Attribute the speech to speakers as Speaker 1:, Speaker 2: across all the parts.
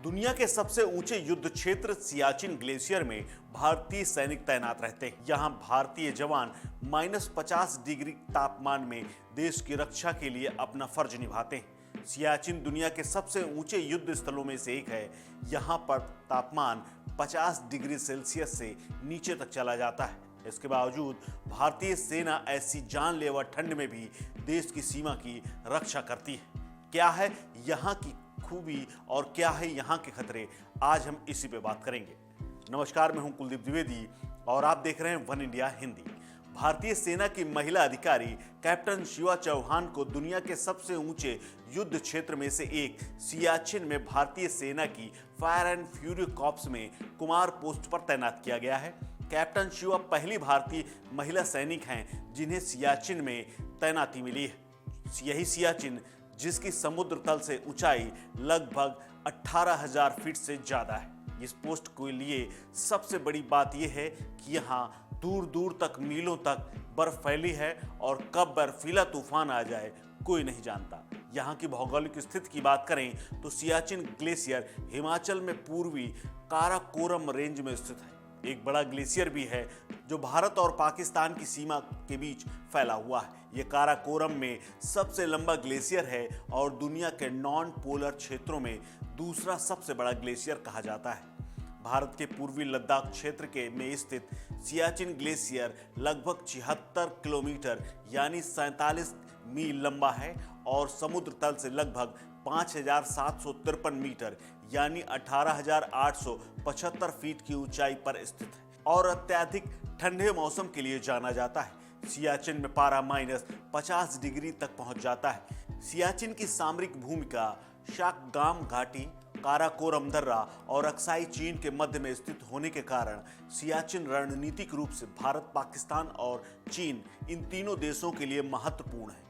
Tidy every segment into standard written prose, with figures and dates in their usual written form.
Speaker 1: दुनिया के सबसे ऊंचे युद्ध क्षेत्र सियाचिन ग्लेशियर में भारतीय सैनिक तैनात रहते हैं। यहाँ भारतीय जवान -50 डिग्री तापमान में देश की रक्षा के लिए अपना फर्ज निभाते हैं। सियाचिन दुनिया के सबसे ऊंचे युद्ध स्थलों में से एक है। यहाँ पर तापमान 50 डिग्री सेल्सियस से नीचे तक चला जाता है। इसके बावजूद भारतीय सेना ऐसी जानलेवा ठंड में भी देश की सीमा की रक्षा करती है। क्या है यहाँ की खूबी और क्या है यहाँ के खतरे, आज हम इसी पे बात करेंगे। नमस्कार, मैं हूं कुलदीप द्विवेदी और आप देख रहे हैं वन इंडिया हिंदी। भारतीय सेना की महिला अधिकारी कैप्टन शिवा चौहान को दुनिया के सबसे ऊंचे युद्ध क्षेत्र में से एक सियाचिन में भारतीय सेना की फायर एंड फ्यूरी कॉर्प्स में कुमार पोस्ट पर तैनात किया गया है। कैप्टन शिवा पहली भारतीय महिला सैनिक हैं जिन्हें सियाचिन में तैनाती मिली है। यही सियाचिन जिसकी समुद्र तल से ऊंचाई लगभग 18,000 फीट से ज्यादा है। इस पोस्ट के लिए सबसे बड़ी बात यह है कि यहाँ दूर दूर तक मीलों तक बर्फ फैली है और कब बर्फीला तूफान आ जाए कोई नहीं जानता। यहाँ की भौगोलिक स्थिति की बात करें तो सियाचिन ग्लेशियर हिमाचल में पूर्वी काराकोरम रेंज में स्थित है। एक बड़ा ग्लेशियर भी है जो भारत और पाकिस्तान की सीमा के बीच फैला हुआ है। ये काराकोरम में सबसे लंबा ग्लेशियर है और दुनिया के नॉन पोलर क्षेत्रों में दूसरा सबसे बड़ा ग्लेशियर कहा जाता है। भारत के पूर्वी लद्दाख क्षेत्र के में स्थित सियाचिन ग्लेशियर लगभग 76 किलोमीटर यानी 47 मील लंबा है और समुद्र तल से लगभग 5,753 मीटर यानी 18,875 फीट की ऊंचाई पर स्थित है और अत्यधिक ठंडे मौसम के लिए जाना जाता है। सियाचिन में पारा -50 डिग्री तक पहुंच जाता है। सियाचिन की सामरिक भूमिका शाकगाम घाटी, काराकोरम दर्रा और अक्साई चीन के मध्य में स्थित होने के कारण सियाचिन रणनीतिक रूप से भारत, पाकिस्तान और चीन इन तीनों देशों के लिए महत्वपूर्ण है।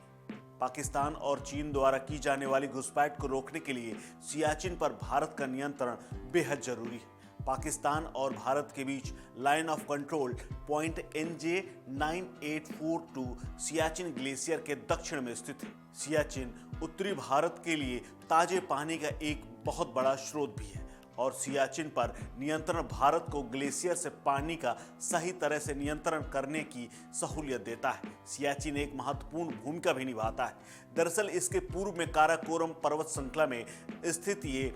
Speaker 1: पाकिस्तान और चीन द्वारा की जाने वाली घुसपैठ को रोकने के लिए सियाचिन पर भारत का नियंत्रण बेहद जरूरी है। पाकिस्तान और भारत के बीच line of control point NJ 9842 Siachen glacier के दक्षिण में स्थित है। सियाचिन उत्तरी भारत के लिए ताजे पानी का एक बहुत बड़ा स्रोत भी है और सियाचिन पर नियंत्रण भारत को ग्लेशियर से पानी का सही तरह से नियंत्रण करने की सहूलियत देता है। सियाचिन एक महत्वपूर्ण भूमिका भी निभाता है। दरअसल इसके पूर्व में काराकोरम पर्वत श्रृंखला में स्थित ये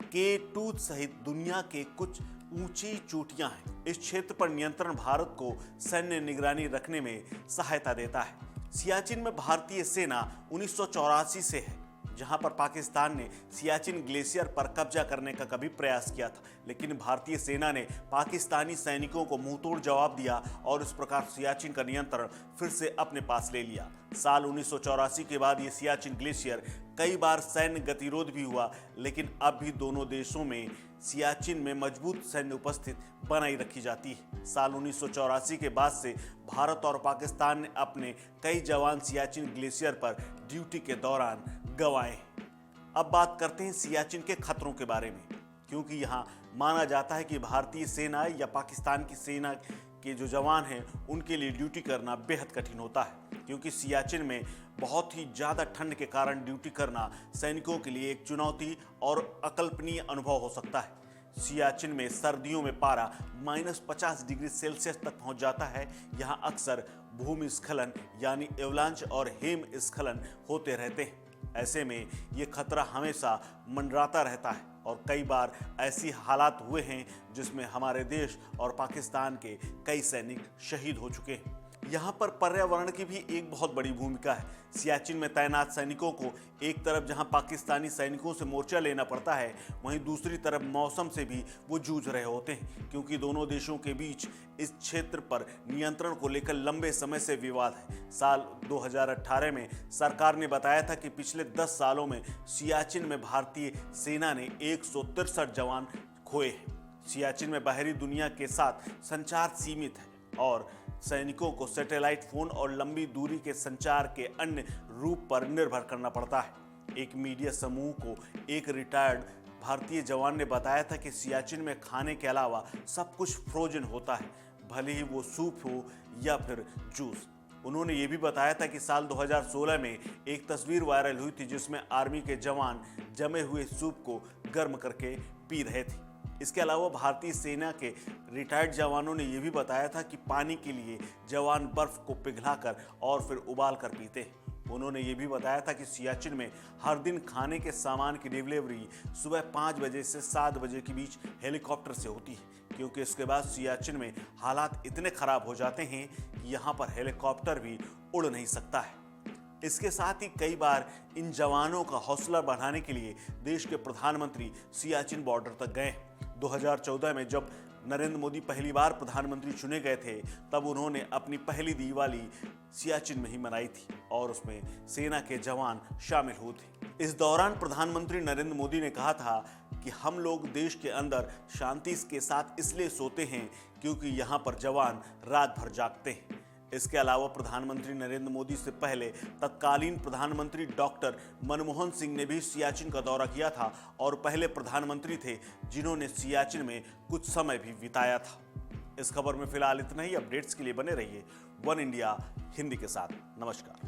Speaker 1: K2 सहित दुनिया के कुछ ऊंची चोटियां हैं। इस क्षेत्र पर नियंत्रण भारत को सैन्य निगरानी रखने में सहायता देता है। सियाचिन में भारतीय सेना 1984 से है, जहां पर पाकिस्तान ने सियाचिन ग्लेशियर पर कब्जा करने का कभी प्रयास किया था, लेकिन भारतीय सेना ने पाकिस्तानी सैनिकों को मुंहतोड़ जवाब दिया और इस प्रकार सियाचिन का नियंत्रण फिर से अपने पास ले लिया। साल 1984 के बाद ये सियाचिन ग्लेशियर कई बार सैन्य गतिरोध भी हुआ, लेकिन अब भी दोनों देशों में सियाचिन में मजबूत सैन्य उपस्थिति बनाई रखी जाती है। साल 1984 के बाद से भारत और पाकिस्तान ने अपने कई जवान सियाचिन ग्लेशियर पर ड्यूटी के दौरान गंवाए। अब बात करते हैं सियाचिन के खतरों के बारे में, क्योंकि यहाँ माना जाता है कि भारतीय सेना या पाकिस्तान की सेना के जो जवान हैं उनके लिए ड्यूटी करना बेहद कठिन होता है, क्योंकि सियाचिन में बहुत ही ज़्यादा ठंड के कारण ड्यूटी करना सैनिकों के लिए एक चुनौती और अकल्पनीय अनुभव हो सकता है। सियाचिन में सर्दियों में पारा -50 डिग्री सेल्सियस तक पहुंच जाता है। यहाँ अक्सर भूमिस्खलन यानी एवलांच और हिमस्खलन होते रहते हैं। ऐसे में ये खतरा हमेशा मंडराता रहता है और कई बार ऐसी हालात हुए हैं जिसमें हमारे देश और पाकिस्तान के कई सैनिक शहीद हो चुके हैं। यहाँ पर पर्यावरण की भी एक बहुत बड़ी भूमिका है। सियाचिन में तैनात सैनिकों को एक तरफ जहाँ पाकिस्तानी सैनिकों से मोर्चा लेना पड़ता है, वहीं दूसरी तरफ मौसम से भी वो जूझ रहे होते हैं, क्योंकि दोनों देशों के बीच इस क्षेत्र पर नियंत्रण को लेकर लंबे समय से विवाद है। साल 2018 में सरकार ने बताया था कि पिछले 10 सालों में सियाचिन में भारतीय सेना ने 163 जवान खोए हैं। सियाचिन में बाहरी दुनिया के साथ संचार सीमित है और सैनिकों को सैटेलाइट फोन और लंबी दूरी के संचार के अन्य रूप पर निर्भर करना पड़ता है। एक मीडिया समूह को एक रिटायर्ड भारतीय जवान ने बताया था कि सियाचिन में खाने के अलावा सब कुछ फ्रोजन होता है, भले ही वो सूप हो या फिर जूस। उन्होंने ये भी बताया था कि साल 2016 में एक तस्वीर वायरल हुई थी जिसमें आर्मी के जवान जमे हुए सूप को गर्म करके पी रहे थे। इसके अलावा भारतीय सेना के रिटायर्ड जवानों ने यह भी बताया था कि पानी के लिए जवान बर्फ को पिघलाकर और फिर उबाल कर पीते हैं। उन्होंने ये भी बताया था कि सियाचिन में हर दिन खाने के सामान की डिलीवरी सुबह 5 बजे से 7 बजे के बीच हेलीकॉप्टर से होती है, क्योंकि इसके बाद सियाचिन में हालात इतने खराब हो जाते हैं कि यहाँ पर हेलीकॉप्टर भी उड़ नहीं सकता है। इसके साथ ही कई बार इन जवानों का हौसला बढ़ाने के लिए देश के प्रधानमंत्री सियाचिन बॉर्डर तक गए। 2014 में जब नरेंद्र मोदी पहली बार प्रधानमंत्री चुने गए थे, तब उन्होंने अपनी पहली दिवाली सियाचिन में ही मनाई थी और उसमें सेना के जवान शामिल हुए थे। इस दौरान प्रधानमंत्री नरेंद्र मोदी ने कहा था कि हम लोग देश के अंदर शांति के साथ इसलिए सोते हैं क्योंकि यहाँ पर जवान रात भर जागते हैं। इसके अलावा प्रधानमंत्री नरेंद्र मोदी से पहले तत्कालीन प्रधानमंत्री डॉक्टर मनमोहन सिंह ने भी सियाचिन का दौरा किया था और पहले प्रधानमंत्री थे जिन्होंने सियाचिन में कुछ समय भी बिताया था। इस खबर में फिलहाल इतना ही। अपडेट्स के लिए बने रहिए वन इंडिया हिंदी के साथ। नमस्कार।